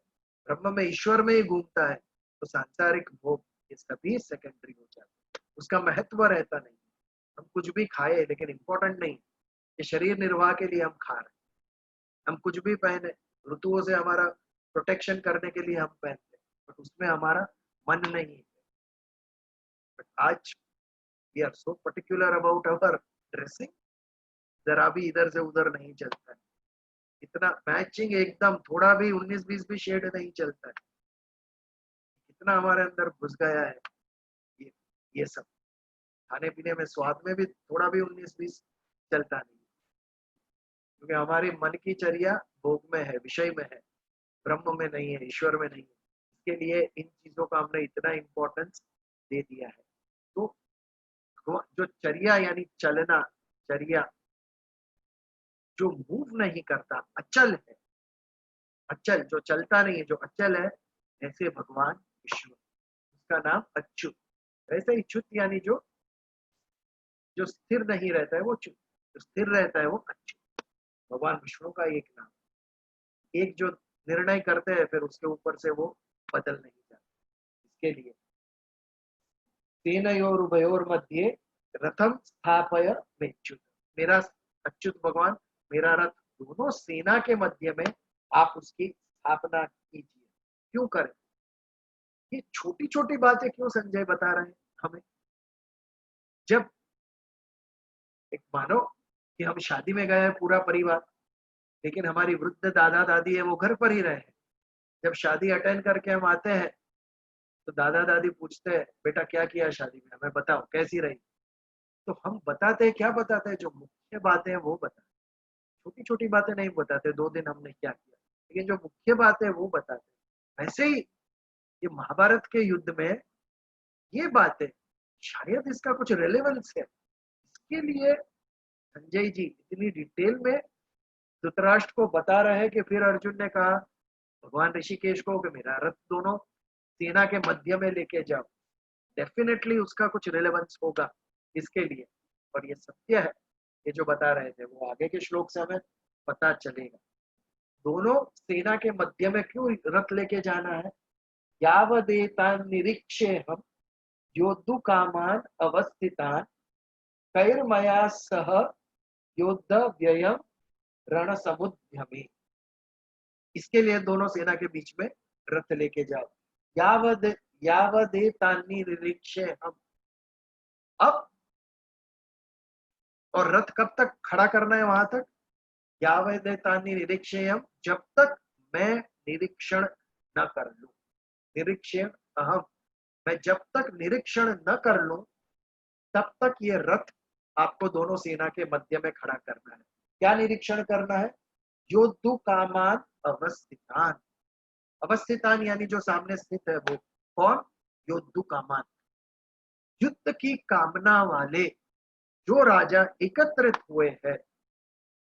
Speaker 1: ब्रह्म में, ईश्वर में ही घूमता है, तो सांसारिक भोग ये सभी सेकेंडरी हो जाते हैं, उसका महत्व रहता नहीं। हम कुछ भी खाए लेकिन इंपॉर्टेंट नहीं, ये शरीर निर्वाह के लिए हम खा रहे हैं। हम कुछ भी पहने, ऋतुओं से हमारा प्रोटेक्शन करने के लिए हम पहनते हैं, बट उसमें हमारा मन नहीं है। बट आज we are so particular about our dressing, जरा भी इधर से उधर नहीं चलता है, इतना मैचिंग एकदम, थोड़ा भी 19-20 भी शेड नहीं चलता है, इतना हमारे अंदर घुस गया है। ये ये सब खाने पीने में, स्वाद में भी थोड़ा भी 19-20 चलता नहीं, क्योंकि हमारी मन की चर्या भोग में है, विषय में है, ब्रह्म में नहीं है, ईश्वर में नहीं है। इसके लिए इन चीजों का हमने इतना इंपॉर्टेंस दे दिया है। तो जो चर्या यानी चलना, चर्या जो मूव नहीं करता, अचल है, अचल जो चलता नहीं है, जो अचल है, ऐसे भगवान विष्णु, उसका नाम अच्युत। ऐसे ही च्युत यानी जो जो स्थिर नहीं रहता है वो च्युत, जो स्थिर रहता है वो अच्युत। भगवान विष्णु का एक नाम, एक जो निर्णय करते हैं फिर उसके ऊपर से वो बदल नहीं जाता। इसके लिए सेनयोर उभयोर मध्य रथम स्थापय मेच्युत, मेरा अच्युत भगवान, मेरा रथ दोनों सेना के मध्य में आप उसकी स्थापना कीजिए। क्यों करें? ये छोटी छोटी बातें क्यों संजय बता रहे हैं हमें? जब एक मानो कि हम शादी में गए हैं पूरा परिवार, लेकिन हमारी वृद्ध दादा दादी है वो घर पर ही रहे हैं। जब शादी अटेंड करके हम आते हैं तो दादा दादी पूछते हैं बेटा क्या किया शादी में, हमें बताओ कैसी रही। तो हम बताते हैं, क्या बताते हैं, जो मुख्य बातें हैं वो बताते हैं, छोटी छोटी बातें नहीं बताते 2 दिन हमने क्या किया, लेकिन जो मुख्य बातें वो बताते हैं। वैसे ही ये महाभारत के युद्ध में ये बातें, शायद इसका कुछ रेलेवेंस है, इसके लिए संजय जी इतनी डिटेल में धृतराष्ट्र को बता रहे हैं कि फिर अर्जुन ने कहा भगवान ऋषिकेश को कि मेरा रथ दोनों सेना के मध्य में लेके जाओ। डेफिनेटली उसका कुछ रिलेवेंस होगा इसके लिए, और ये सत्य है। ये जो बता रहे थे वो आगे के श्लोक से हमें पता चलेगा। दोनों सेना के मध्य में क्यों रथ लेके जाना है? यावदेतान निरीक्षे हम योद्धु कामान अवस्थितान कैर्मया सह योद्ध व्ययम रण समुद्यमे। इसके लिए दोनों सेना के बीच में रथ लेके जाओ। यावदेतानि निरीक्षे हम, अब और रथ कब तक खड़ा करना है वहां तक? यावदेतानि निरीक्षे हम, जब तक मैं निरीक्षण न कर लूं। निरीक्षण अहम, मैं जब तक निरीक्षण न कर लूं तब तक ये रथ आपको दोनों सेना के मध्य में खड़ा करना है। क्या निरीक्षण करना है? योद्धु कामान अवस्थितान, अवस्थितान यानी जो सामने स्थित है वो कौन? योद्धु कामान, युद्ध की कामना वाले, जो राजा एकत्रित हुए हैं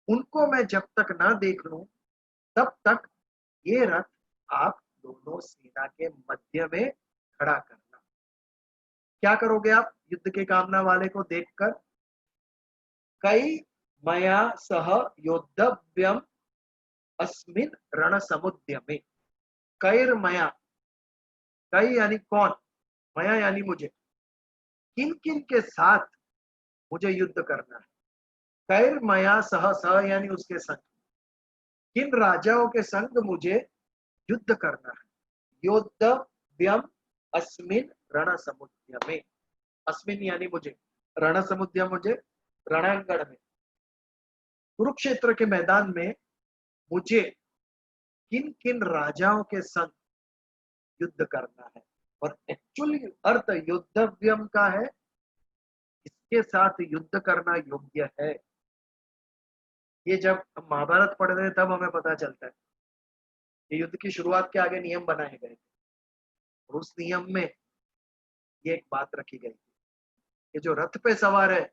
Speaker 1: उनको मैं जब तक ना देख लूं तब तक ये रथ आप दोनों सेना के मध्य में खड़ा करना। क्या करोगे आप युद्ध के कामना वाले को देखकर? कई मया सह योद्धव्यम अस्मिन रण समुद्यमे। कैर्मया, कई यानी कौन, मया यानी मुझे, किन किन के साथ मुझे युद्ध करना है। कैर्मया सह, सह यानी उसके संग, किन राजाओं के संग मुझे युद्ध करना है। योद्धव्यम अस्मिन रण समुद्यमे, अस्मिन यानी मुझे, रण समुद्यम मुझे रणांगण में, कुरुक्षेत्र के मैदान में मुझे किन किन राजाओं के संग युद्ध करना है। और एक्चुअली अर्थ युद्धव्यम का है इसके साथ युद्ध करना योग्य है। ये जब हम महाभारत पढ़ रहे हैं तब हमें पता चलता है कि युद्ध की शुरुआत के आगे नियम बनाए गए थे और उस नियम में ये एक बात रखी गई थी कि जो रथ पे सवार है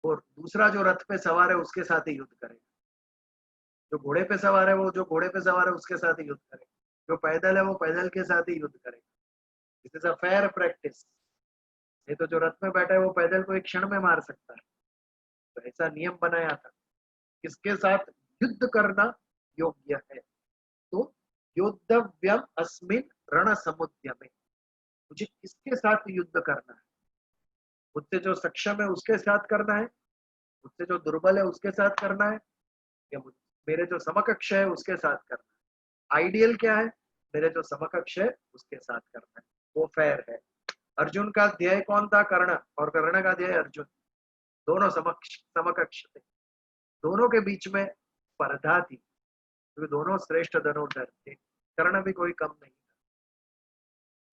Speaker 1: और दूसरा जो रथ पे सवार है उसके साथ ही युद्ध करेगा, जो घोड़े पे सवार है वो जो घोड़े पे सवार है उसके साथ ही युद्ध करेगा, जो पैदल है वो पैदल के साथ ही युद्ध करेगा। This is a fair practice. नहीं तो जो रथ में बैठा है वो पैदल को एक क्षण में मार सकता है। तो ऐसा नियम बनाया था, किसके साथ युद्ध करना योग्य है। तो योद्धव्यम अस्मिन रण समुद्यमे, मुझे किसके साथ युद्ध करना है। मुझसे जो सक्षम है उसके साथ करना है, मुझसे जो दुर्बल है उसके साथ करना है, या मेरे जो समकक्ष है उसके साथ करना है। आइडियल क्या है, मेरे जो समकक्ष है उसके साथ करना है, वो फेयर है। अर्जुन का ध्येय कौन था, कर्ण, और कर्ण का ध्येय अर्जुन, दोनों समकक्ष थे। दोनों के बीच में स्पर्धा थी क्योंकि दोनों श्रेष्ठ धनुर्धर थे, कर्ण भी कोई कम नहीं था।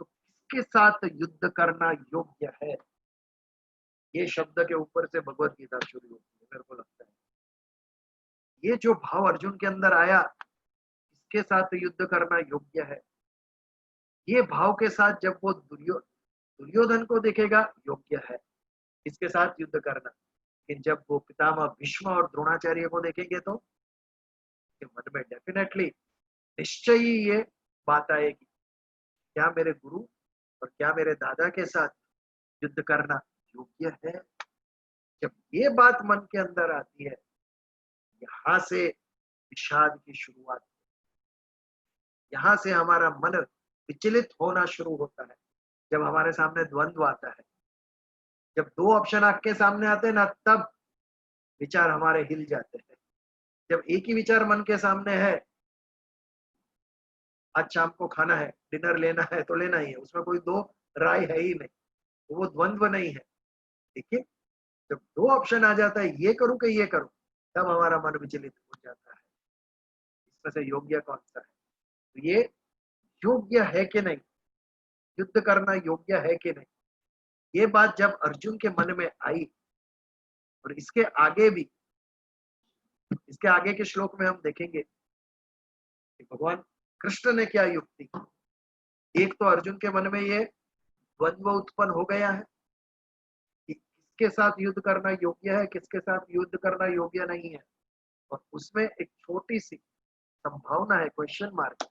Speaker 1: तो किसके साथ युद्ध करना योग्य है, ये शब्द के ऊपर से भगवत गीता शुरू होती है। मेरे को लगता है ये जो भाव अर्जुन के अंदर आया, इसके साथ युद्ध करना योग्य है, ये भाव के साथ जब वो दुर्योधन को देखेगा, योग्य है इसके साथ युद्ध करना। लेकिन जब वो पितामह भीष्म और द्रोणाचार्य को देखेंगे तो मन में डेफिनेटली निश्चय ही ये बात आएगी, क्या मेरे गुरु और क्या मेरे दादा के साथ युद्ध करना योग्य है। जब ये बात मन के अंदर आती है, यहां से विषाद की शुरुआत, यहां से हमारा मन विचलित होना शुरू होता है। जब हमारे सामने द्वंद्व आता है, जब दो ऑप्शन आपके सामने आते हैं ना, तब विचार हमारे हिल जाते हैं। जब एक ही विचार मन के सामने है, आज शाम को खाना है, डिनर लेना है तो लेना ही है, उसमें कोई दो राय है ही नहीं, तो वो द्वंद्व नहीं है। देखिए, जब दो ऑप्शन आ जाता है, ये करूं कि ये करूं, तब हमारा मन विचलित हो जाता है, इसमें से योग्य कौन सा है। तो ये योग्य है कि नहीं, युद्ध करना योग्य है कि नहीं, ये बात जब अर्जुन के मन में आई, और इसके आगे के श्लोक में हम देखेंगे कि भगवान कृष्ण ने क्या युक्ति की। एक तो अर्जुन के मन में ये द्वंद्व उत्पन्न हो गया है कि किसके साथ युद्ध करना योग्य है, किसके साथ युद्ध करना योग्य नहीं है, और उसमें एक छोटी सी संभावना है, क्वेश्चन मार्क,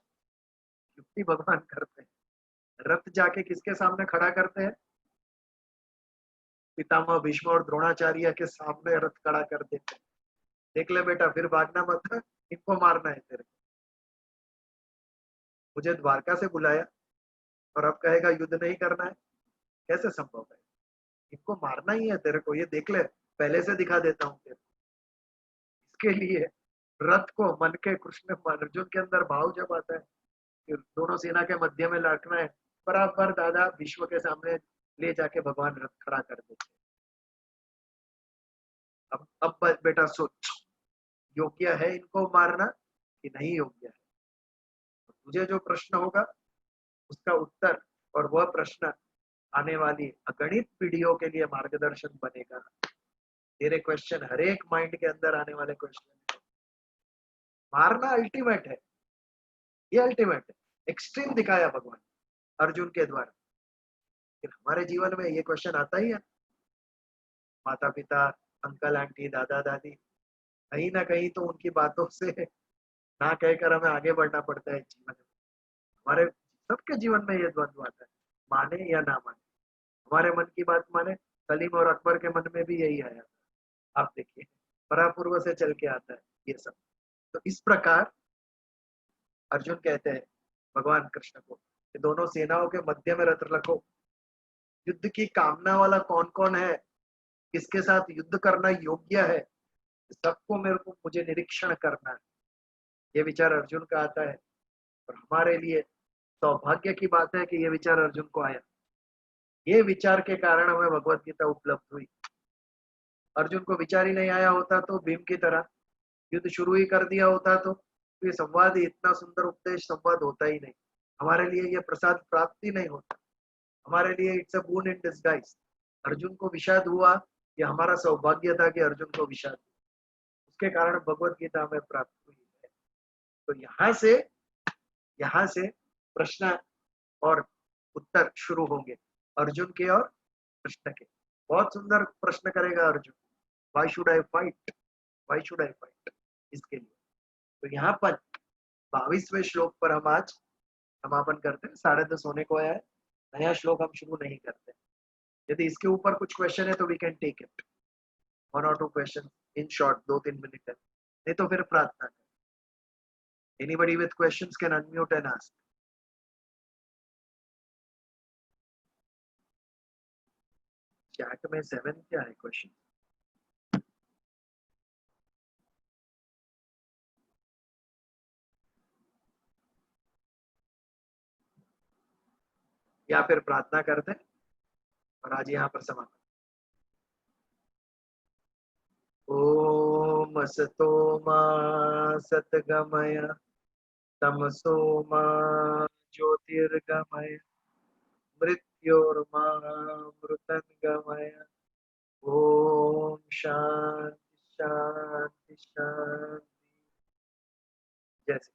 Speaker 1: युक्ति भगवान करते हैं। रथ जाके किसके सामने खड़ा करते हैं, पितामह भीष्म और द्रोणाचार्य के सामने रथ खड़ा कर देते हैं। देख ले बेटा, फिर भागना मत, इनको मारना है तेरे, मुझे द्वारका से बुलाया और अब कहेगा युद्ध नहीं करना है, कैसे संभव है। इनको मारना ही है तेरे को, ये देख ले, पहले से दिखा देता हूँ तेरे को। इसके लिए रथ को मन के कृष्ण अर्जुन के अंदर भाव जब आता है कि दोनों सेना के मध्य में लड़ना है, बराबर दादा विश्व के सामने ले जाके भगवान रथ खड़ा कर देते। अब बेटा सोच, योग्य है इनको मारना कि नहीं योग्य है। तुझे जो प्रश्न होगा उसका उत्तर, और वह प्रश्न आने वाली अगणित पीढ़ियों के लिए मार्गदर्शन बनेगा। तेरे क्वेश्चन हर एक माइंड के अंदर आने वाले क्वेश्चन, मारना अल्टीमेट है, ये अल्टीमेट है, एक्सट्रीम दिखाया भगवान अर्जुन के द्वारा। लेकिन हमारे जीवन में ये क्वेश्चन आता ही है, माता पिता, अंकल आंटी, दादा दादी, कहीं ना कहीं तो उनकी बातों से ना कहकर हमें आगे बढ़ना पड़ता है जीवन में। हमारे सबके जीवन में ये द्वंद्व आता है, माने या ना माने। हमारे मन की बात माने, सलीम और अकबर के मन में भी यही आया, आप देखिए परापूर्व से चल के आता है ये सब। तो इस प्रकार अर्जुन कहते हैं भगवान कृष्ण को कि दोनों सेनाओं के मध्य में रथ रखो। युद्ध की कामना वाला कौन कौन है, किसके साथ युद्ध करना योग्य है, सबको मेरे को मुझे निरीक्षण करना है। ये विचार अर्जुन का आता है और हमारे लिए सौभाग्य की बात है कि ये विचार अर्जुन को आया। ये विचार के कारण हमें भगवत गीता उपलब्ध हुई। अर्जुन को विचार ही नहीं आया होता तो भीम की तरह युद्ध शुरू ही कर दिया होता तो ये संवाद ही, इतना सुंदर उपदेश संवाद होता ही नहीं। हमारे लिए ये प्रसाद प्राप्त ही नहीं होता। हमारे लिए it's a boon in disguise. Arjun को विषाद हुआ, ये हमारा सौभाग्य था कि अर्जुन को विषाद हुआ। उसके कारण भगवत गीता हमें प्राप्त हुई है। तो यहाँ से प्रश्न और उत्तर शुरू होंगे अर्जुन के और कृष्ण के। बहुत सुंदर प्रश्न करेगा Arjun, why should I fight, why should I fight, इसके लिए। तो यहाँ पर 22वें श्लोक पर हम आज समापन करते हैं। 10:30 होने को आया है, नया श्लोक हम शुरू नहीं करते। यदि इसके ऊपर कुछ क्वेश्चन है तो we can take it, 1 or 2 question in short, 2-3 minute है, नहीं तो फिर प्रार्थना करें। Anybody with questions can unmute and ask. Chat में 7 क्या है क्वेश्चन? या फिर प्रार्थना करते हैं और आज यहाँ पर समाप्त। ओम असतो मा सद्गमय, तमसो मा ज्योतिर्गमय, मृत्योर्मामृतंगमय। ओम शांति शांति शांति। जय श्री